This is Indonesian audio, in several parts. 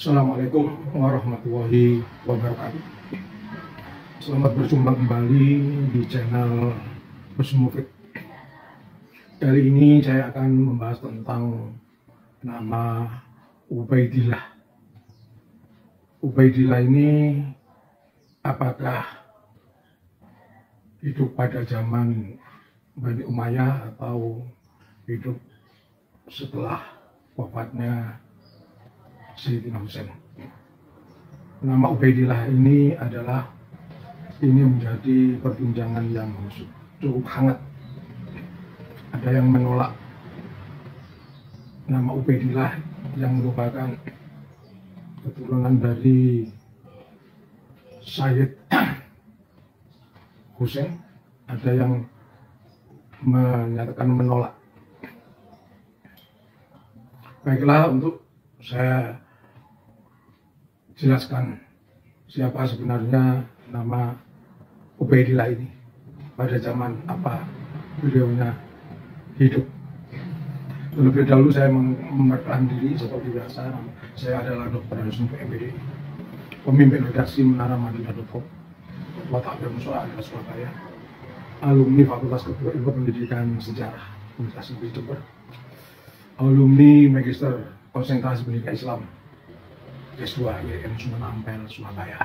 Assalamualaikum warahmatullahi wabarakatuh. Selamat berjumpa kembali di channel Mufid. Kali ini saya akan membahas tentang nama Ubaidillah. Ubaidillah ini apakah hidup pada zaman Bani Umayyah atau hidup setelah wafatnya Sayyidina Husain. Nama Ubaidillah ini menjadi perbincangan yang cukup hangat. Ada yang menolak nama Ubaidillah yang merupakan keturunan dari Sayyid Husain. Ada yang menyatakan menolak. Baiklah, untuk saya jelaskan siapa sebenarnya nama Ubaidillah ini, pada zaman apa beliaunya hidup. Terlebih dahulu saya memperkenalkan diri seperti biasa. Saya adalah Dr. Harus MPD, pemimpin redaksi menaramadinah.com, Watak Bermusuh adalah Surabaya, alumni Fakultas Kedua Ilmu Pendidikan Sejarah Universitas Negeri Jember, alumni Magister Konsentrasi Pendidikan Islam S2 YN Sunan Ampel, Surabaya.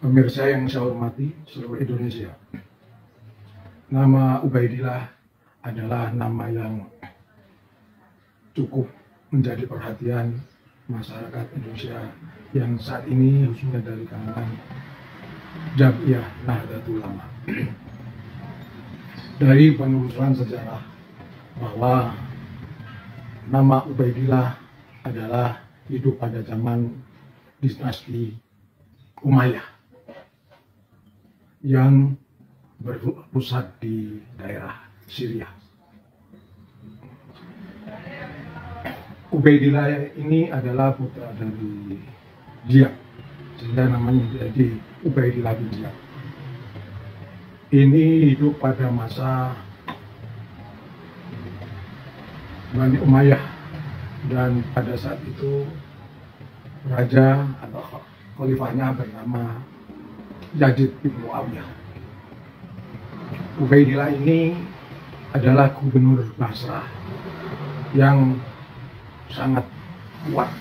Pemirsa yang saya hormati seluruh Indonesia, nama Ubaidillah adalah nama yang cukup menjadi perhatian masyarakat Indonesia yang saat ini, khususnya dari kalangan Jam'iyah Nahdlatul Ulama. Dari penelusuran sejarah bahwa nama Ubaidillah adalah hidup pada zaman dinasti Umayyah yang berpusat di daerah Syria. Ubaidillah ini adalah putra dari Ziyad, sehingga namanya menjadi Ubaidillah bin Ziyad. Ini hidup pada masa Bani Umayyah, dan pada saat itu raja atau khalifahnya bernama Yazid bin Muawiyah. Ubaidillah ini adalah gubernur Basrah yang sangat kuat,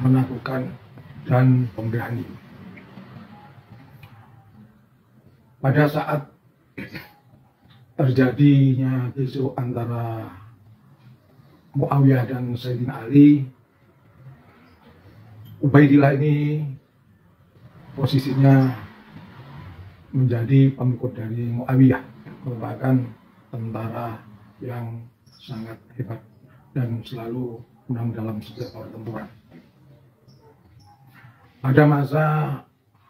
menakutkan, dan pemberani. Pada saat terjadinya kisruh antara Muawiyah dan Sayyidina Ali, Ubaidillah ini posisinya menjadi pengikut dari Muawiyah, merupakan tentara yang sangat hebat dan selalu menang dalam setiap pertempuran. Pada masa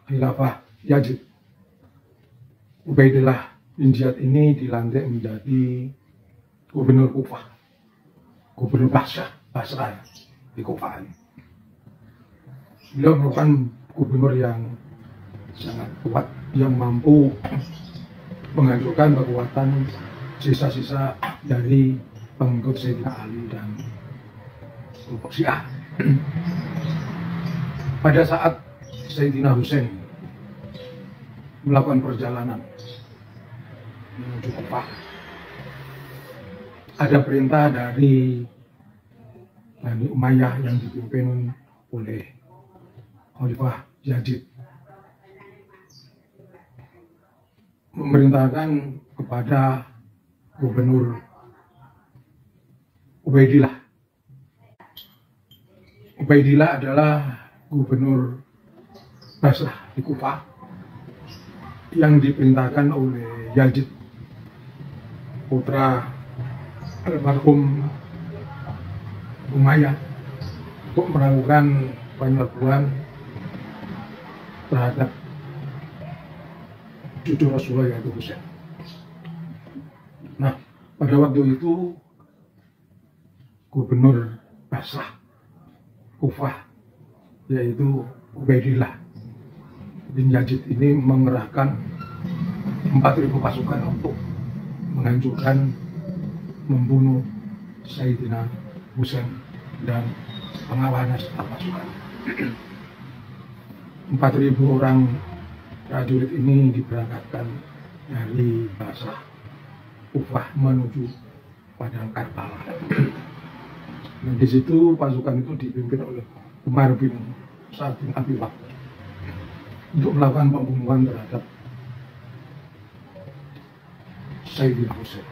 khilafah Yazid, Ubaidillah bin Ziyad ini dilantik menjadi gubernur Kufah, gubernur Basrah di Kufah. Beliau merupakan gubernur yang sangat kuat, yang mampu menghancurkan kekuatan sisa-sisa dari pengikut Sayyidina Ali dan kelompok Syiah. Pada saat Sayyidina Husain melakukan perjalanan menuju Kufah, ada perintah dari Bani Umayyah yang dipimpin oleh Khalifah Yazid, memerintahkan kepada gubernur Ubaidillah. Ubaidillah adalah gubernur Basrah di Kufah yang diperintahkan oleh Yazid, putra almarhum Umayyah, untuk melakukan penyerbuan terhadap cucu Rasulullah, yaitu Husain. Nah, pada waktu itu gubernur Basrah Kufah, yaitu Ubaidillah bin Yazid ini mengerahkan 4.000 pasukan untuk menghancurkan, membunuh Sayyidina Husain dan pengawalan staf pasukan. 4.000 orang prajurit ini diberangkatkan dari Basrah Kufah menuju Padang Karbala. Dan di situ pasukan itu dipimpin oleh Umar bin Sa'ad bin Abi Waqqas untuk melakukan pembunuhan terhadap Sayyidina Husain.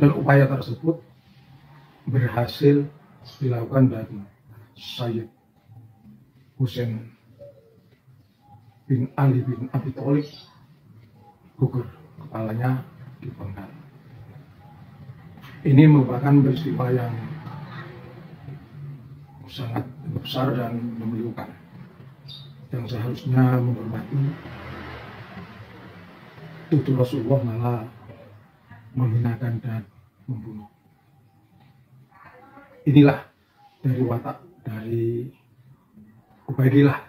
Dan upaya tersebut berhasil dilakukan dari Sayyid Husain bin Ali bin Abi Thalib gugur, kepalanya dipenggal. Ini merupakan peristiwa yang sangat besar dan memilukan, yang seharusnya menghormati. Itu Rasulullah malah menghinakan dan membunuh. Inilah dari watak dari Ubaidillah.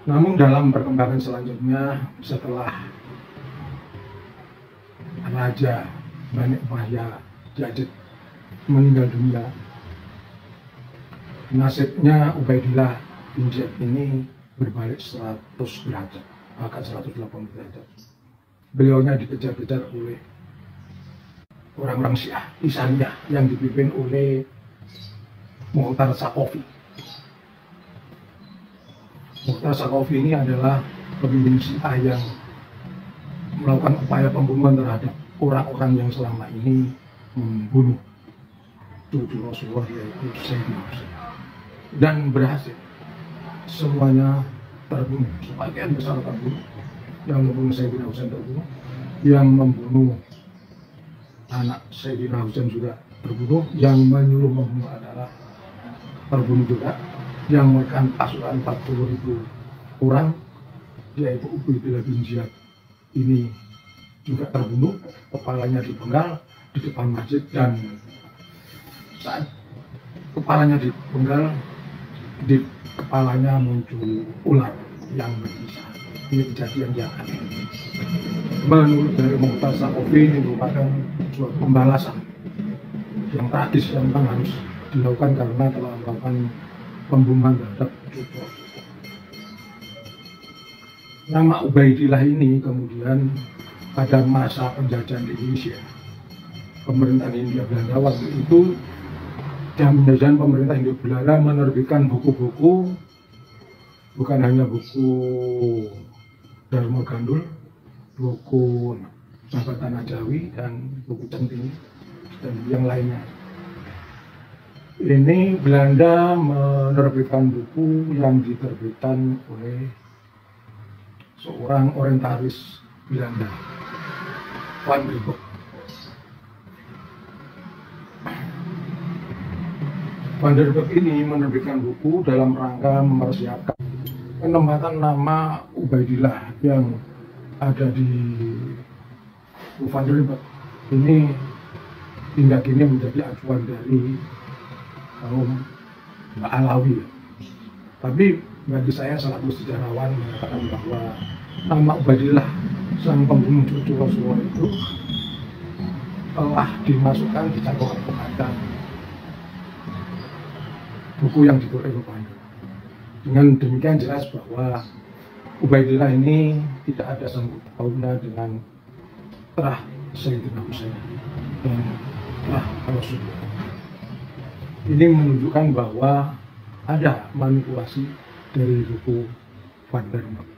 Namun dalam perkembangan selanjutnya, setelah Raja Bani Umayyah Yazid meninggal dunia, nasibnya Ubaidillah bin Ziyad ini berbalik 100 derajat, bahkan 180 derajat. Beliaunya dikejar-kejar oleh orang-orang Syiah Isaniyah yang dipimpin oleh Mu'tar Saqafi. Mu'tar Saqafi ini adalah pemimpin Syiah yang melakukan upaya pembunuhan terhadap orang-orang yang selama ini membunuh cucu Rasulullah, yaitu Sayyidina Husain, dan berhasil. Semuanya terbunuh, sebagian besar terbunuh. Yang membunuh Sayyidina Husain terbunuh, yang membunuh anak Sayyidina Husain juga terbunuh, yang menyuruh membunuh adalah terbunuh juga, yang menekan pasukan 40.000 orang, yaitu Ubaidillah bin Ziyad ini juga terbunuh, kepalanya dipenggal di depan masjid. Dan saat kepalanya dipenggal, di kepalanya muncul ular yang berbisa. Ini kejadian yang aneh. Menurut dari Mu'tar Saqafi, ini merupakan suatu pembalasan yang tragis yang memang harus dilakukan karena telah melakukan pembunuhan terhadap cucu. Nama Ubaidillah ini kemudian pada masa penjajahan Indonesia, pemerintahan Hindia Belanda waktu itu, dan penjajahan pemerintah Hindia Belanda menerbitkan buku-buku, bukan hanya buku Dharma Gandul, buku Sahabat Tanah Jawi, dan buku Centini, dan yang lainnya. Ini Belanda menerbitkan buku yang diterbitkan oleh seorang orientalis Belanda, Van Riebeeck. Van Riebeeck ini menerbitkan buku dalam rangka mempersiapkan penempatan nama Ubaidillah yang ada di Van Riebeeck. Ini hingga kini menjadi acuan dari kaum Alawi. Tapi bagi saya selaku sejarawan mengatakan bahwa nama Ubaidillah sang pembunuh cucu Rasulullah itu telah dimasukkan di catatan kepada buku yang ditulis oleh Van Riebeeck. Dengan demikian jelas bahwa Ubaidillah ini tidak ada sangkut pautnya dengan terah Sayyidina Husain dan terah Rasulullah. Ini menunjukkan bahwa ada manipulasi dari buku Van Riebeeck.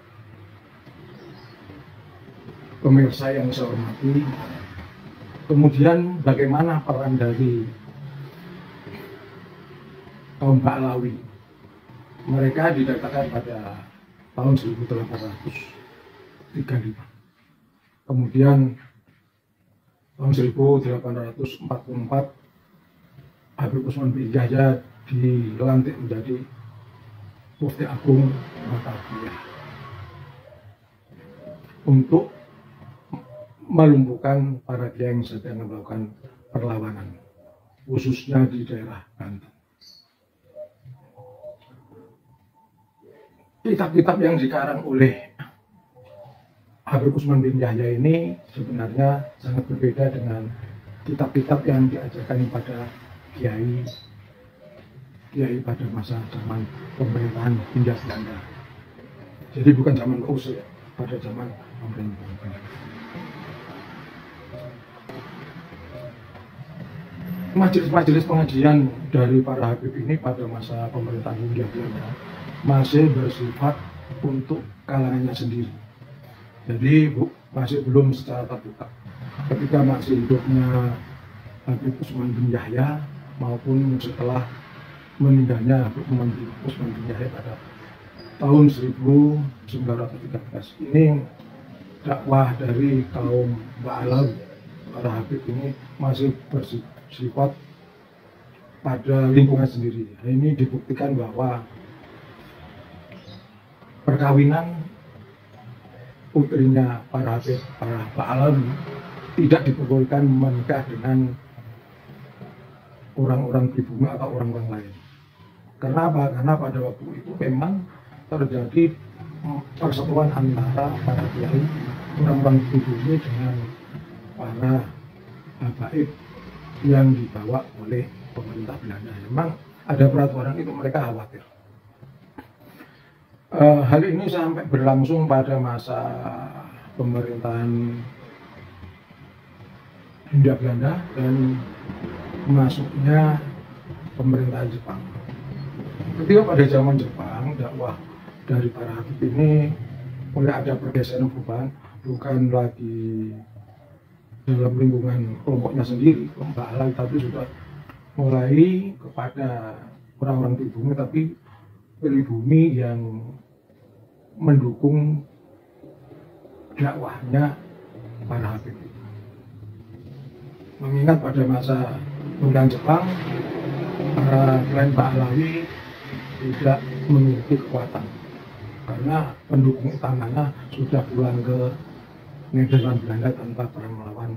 Pemirsa yang saya hormati, kemudian bagaimana peran dari kaum Ba'alawi? Mereka didatakan pada tahun 1835. Kemudian tahun 1844 Habib Utsman bin Yahya dilantik menjadi Mufti Agung Batavia untuk melumpuhkan para kiai yang sedang melakukan perlawanan, khususnya di daerah Banten. Kitab-kitab yang dikarang oleh Habib Utsman bin Yahya ini sebenarnya sangat berbeda dengan kitab-kitab yang diajarkan pada kiai pada masa zaman pemerintahan Hindia Belanda. Jadi bukan zaman Orde ya, pada zaman pemerintahan Belanda. Majelis-majelis pengajian dari para habib ini pada masa pemerintahan Hindia Belanda masih bersifat untuk kalangannya sendiri. Jadi masih belum secara terbuka. Ketika masih hidupnya Habib Utsman bin Yahya maupun setelah meninggalnya Habib Utsman bin Yahya pada tahun 1913, ini dakwah dari kaum Ba'alawi, para Habib ini masih bersifat pada lingkungan sendiri. Ini dibuktikan bahwa perkawinan putrinya para Habib, para Ba'alawi tidak diperbolehkan menikah dengan orang-orang pribumi atau orang-orang lain. Karena apa? Karena pada waktu itu memang terjadi persatuan antara para kiai, orang-orang pribumi dengan para habaib yang dibawa oleh pemerintah Belanda. Memang ada peraturan itu, mereka khawatir. Hal ini sampai berlangsung pada masa pemerintahan Hindia Belanda dan masuknya pemerintahan Jepang. Ketika pada zaman Jepang, dakwah dari para habib ini mulai ada pergeseran perubahan, bukan lagi dalam lingkungan kelompoknya sendiri, kelompok halal, tapi sudah mulai kepada orang-orang pribumi, tapi pribumi yang mendukung dakwahnya para habib. Mengingat pada masa pemerintahan Jepang, para klien Ba'alawi tidak memiliki kekuatan karena pendukung utamanya sudah pulang ke Nederland Belanda tanpa perang melawan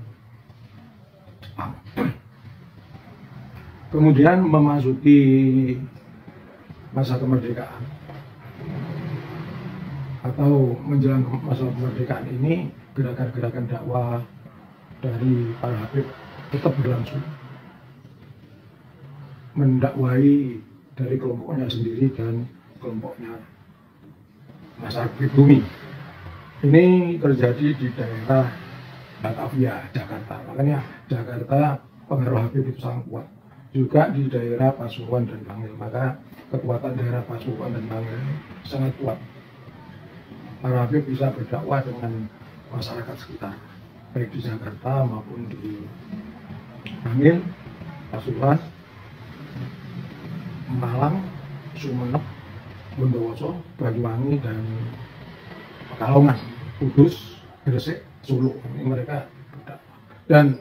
Jepang. Kemudian memasuki masa kemerdekaan atau menjelang masa kemerdekaan ini, gerakan-gerakan dakwah dari para habib tetap berlangsung, mendakwai dari kelompoknya sendiri dan kelompoknya masyarakat pribumi. Ini terjadi di daerah Batavia, Jakarta. Makanya Jakarta pengaruh habib itu sangat kuat. Juga di daerah Pasuruan dan Bangil. Maka kekuatan daerah Pasuruan dan Bangil sangat kuat. Para habib bisa berdakwah dengan masyarakat sekitar, baik di Jakarta maupun di Bangil, Pasuruan, Malang, Sumeneb, Bondowoso, Banyuwangi, dan Pekalongan, Kudus, Gresik, Solo. Ini mereka berdakwah. Dan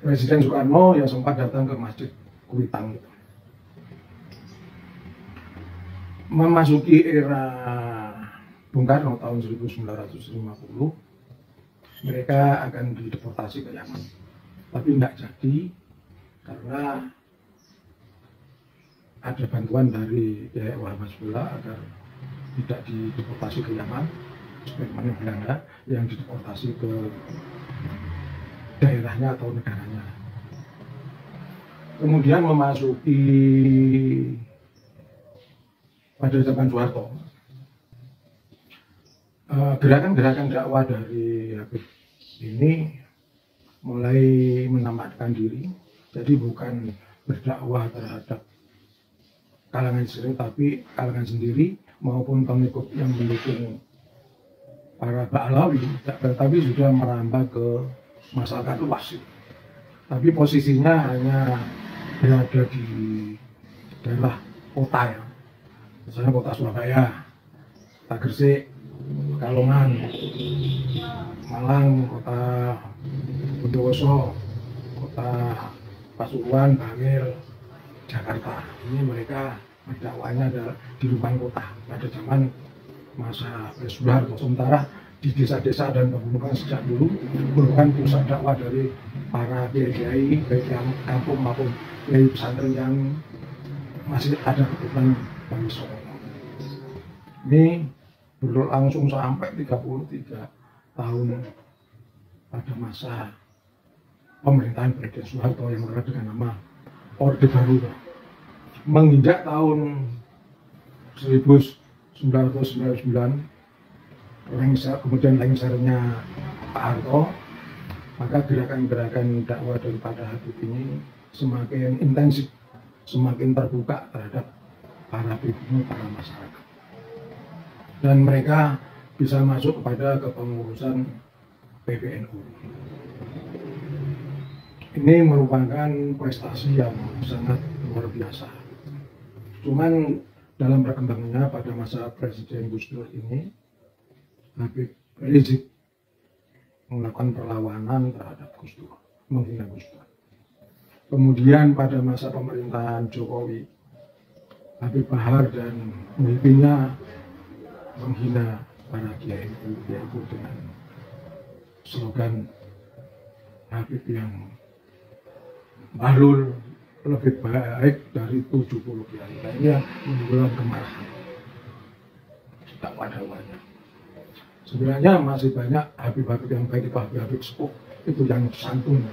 Presiden Soekarno yang sempat datang ke Masjid Kuitang. Memasuki era Bung Karno tahun 1950, mereka akan dideportasi ke Yaman. Tapi tidak jadi karena ada bantuan dari Kiai Muhammad Hasbullah agar tidak dideportasi ke Yaman, sebagaimana Belanda yang dideportasi ke daerahnya atau negaranya. Kemudian memasuki pada zaman Soeharto, gerakan-gerakan dakwah dari Habib ini mulai menamatkan diri. Jadi bukan berdakwah terhadap kalangan sendiri, tapi kalangan sendiri maupun pengikut yang mendukung para Ba'alawi, tapi sudah merambah ke masyarakat luas. Tapi posisinya hanya berada di daerah kota ya, misalnya kota Surabaya, kota Gresik, Pekalongan, Malang, kota Bondowoso, kota Pasuruan, Bangil, Jakarta. Ini mereka berdakwahnya di lubang kota pada zaman masa Soeharto. Sementara di desa-desa dan pegunungan sejak dulu merupakan pusat dakwah dari para kiai, baik yang kampung maupun kiai pesantren yang masih ada keturunan Bani Songo. Ini berlangsung sampai 33 tahun pada masa pemerintahan Presiden Soeharto yang terkenal dengan nama Orde Baru. Menginjak tahun 1999, kemudian lengsernya Pak Harto, maka gerakan-gerakan dakwah daripada Habib ini semakin intensif, semakin terbuka terhadap para pribumi, para masyarakat. Dan mereka bisa masuk kepada kepengurusan PBNU. Ini merupakan prestasi yang sangat luar biasa. Cuman dalam perkembangannya pada masa Presiden Gus Dur ini, Habib Rizik melakukan perlawanan terhadap Gus Dur, menghina Gus Dur. Kemudian pada masa pemerintahan Jokowi, Habib Bahar dan pemimpinnya menghina para kiai yaitu dengan slogan Habib yang bahlul lebih baik dari 70 kiai lainnya, menimbulkan kemarahan dakwah-dakwahnya. Sebenarnya masih banyak Habib-Habib yang baik, itu Habib-Habib sepuh itu yang santun,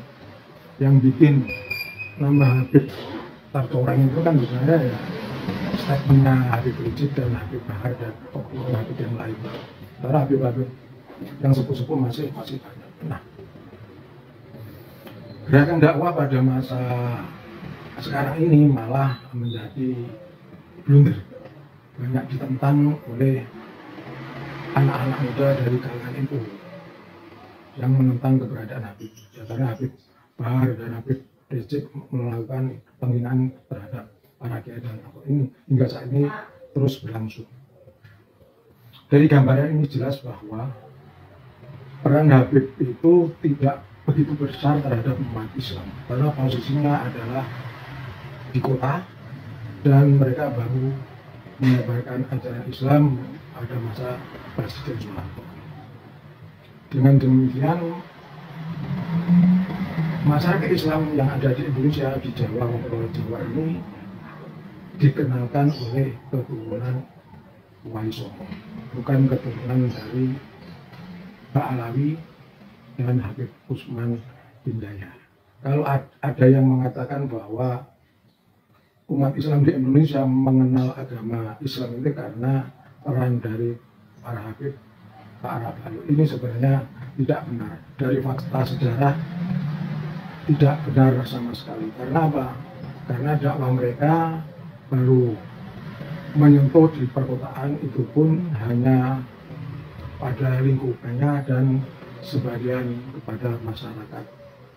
yang bikin nama Habib Tartoreng itu kan sebenarnya ya statementnya Habib Rizik dan Habib Bahar dan Habib yang lain. Karena Habib-Habib yang sepuh-sepuh masih banyak. Nah, gerakan dakwah pada masa sekarang ini malah menjadi blunder, banyak ditentang oleh anak-anak muda dari kalangan NU yang menentang keberadaan Habib. Ya, karena Habib Bahar dan Habib Rizik melakukan penghinaan terhadap para kiai dan tokoh ini hingga saat ini terus berlangsung. Dari gambaran ini jelas bahwa peran Habib itu tidak begitu besar terhadap umat Islam karena posisinya adalah di kota dan mereka baru menyebarkan ajaran Islam pada masa Presiden Soeharto. Dengan demikian, masyarakat Islam yang ada di Indonesia, di Jawa maupun Jawa ini dikenalkan oleh keturunan Wali Songo, bukan keturunan dari Pak Alawi dan Habib Usman bin Jaya. Kalau ada yang mengatakan bahwa umat Islam di Indonesia mengenal agama Islam itu karena peran dari para Habib Pak Alawi, ini sebenarnya tidak benar. Dari fakta sejarah tidak benar sama sekali. Karena apa? Karena dakwah mereka baru menyentuh di perkotaan, itu pun hanya pada lingkupannya dan sebagian kepada masyarakat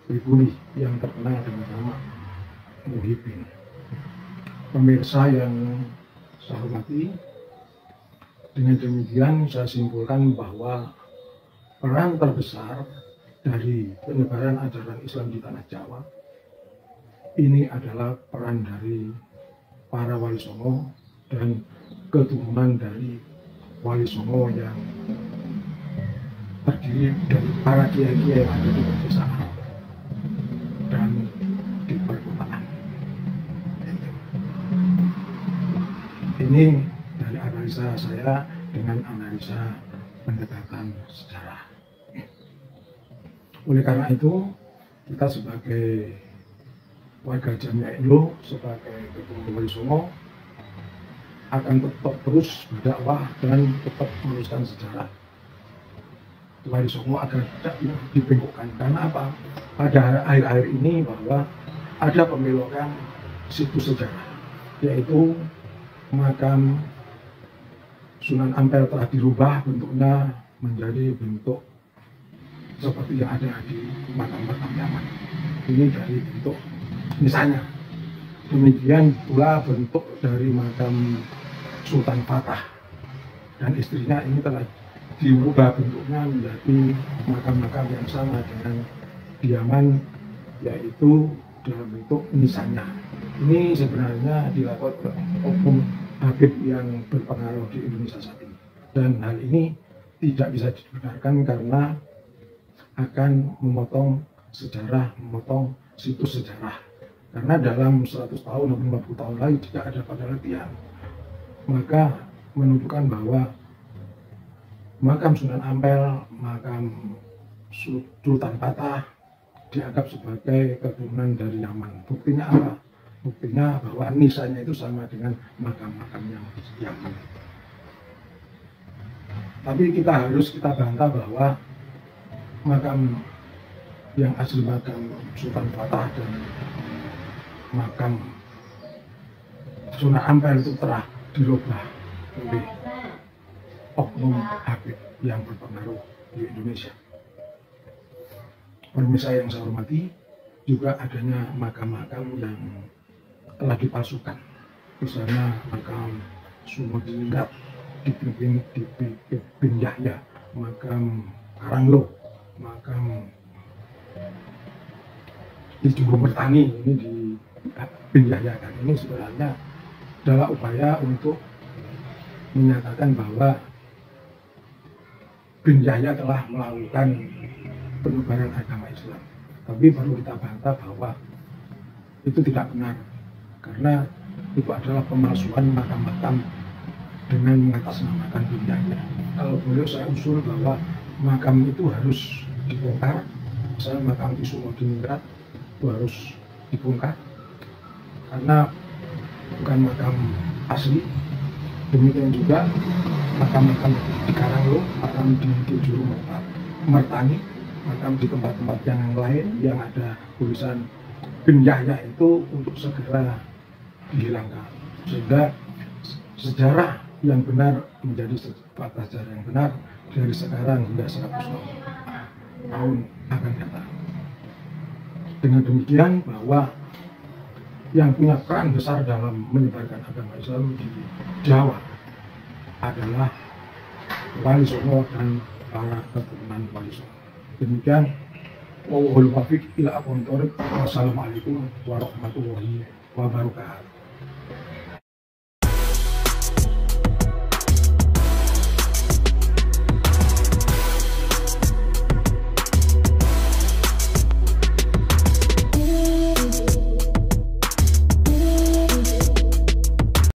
pribumi yang terkenal dengan nama Muhyiddin. Pemirsa yang saya hormati, dengan demikian saya simpulkan bahwa peran terbesar dari penyebaran ajaran Islam di tanah Jawa ini adalah peran dari para Wali Songo dan keturunan dari Wali Songo yang terdiri dari para kiai-kiai yang ada di pedesaan dan di perkotaan. Ini dari analisa saya dengan analisa pendekatan sejarah. Oleh karena itu, kita sebagai warga Jamia Indo, sebagai ketua Wali Songo, akan tetap terus berdakwah dan tetap meneruskan sejarah Wali Songo agar tidak dibengkokkan. Karena apa? Pada akhir-akhir ini bahwa ada pembelokan situs sejarah, yaitu makam Sunan Ampel telah dirubah bentuknya menjadi bentuk seperti yang ada di makam-makam Yaman. Ini dari bentuk misalnya. Demikian pula bentuk dari makam Sultan Fatah dan istrinya ini telah diubah bentuknya menjadi makam-makam yang sama dengan di Yaman, yaitu dalam bentuk nisannya. Ini sebenarnya dilakukan oknum Habib yang berpengaruh di Indonesia saat ini. Dan hal ini tidak bisa dibenarkan karena akan memotong sejarah, memotong situs sejarah. Karena dalam 100 tahun atau 50 tahun lagi jika ada penelitian, maka menunjukkan bahwa makam Sunan Ampel, makam Sultan Fatah dianggap sebagai keturunan dari Yaman. Buktinya apa? Buktinya bahwa nisannya itu sama dengan makam-makam yang di Yaman. Tapi kita bantah bahwa makam yang asli makam Sultan Fatah dan makam Sunan Ampel itu telah dirubah oleh oknum Habib yang berpengaruh di Indonesia. Pemirsa yang saya hormati, juga adanya makam-makam yang telah dipalsukan. Misalnya makam Sumodiningrat dipimpin bin Yahya, makam Karanglo, makam di Jumbo Mertani ini di bin Yahya kan. Ini sebenarnya adalah upaya untuk menyatakan bahwa bin Yahya telah melakukan penyebaran agama Islam. Tapi baru kita bantah bahwa itu tidak benar, karena itu adalah pemalsuan makam-makam dengan mengatasnamakan bin Yahya. Kalau boleh saya usul bahwa makam itu harus dibongkar, misalnya makam di Sumodiningrat itu harus dibongkar karena bukan makam asli. Demikian juga makam-makam di Karanglo, makam di Juru Mertani, makam di tempat-tempat yang lain yang ada tulisan bin Yahya itu untuk segera dihilangkan, sehingga sejarah yang benar menjadi sejarah yang benar dari sekarang hingga 100 tahun akan datang. Dengan demikian bahwa yang punya peran besar dalam menyebarkan agama Islam di Jawa adalah Wali Songo dan para keturunan Wali Songo. Demikian, wallahul muwaffiq ila aqwamit thoriq. Wassalamualaikum warahmatullahi wabarakatuh.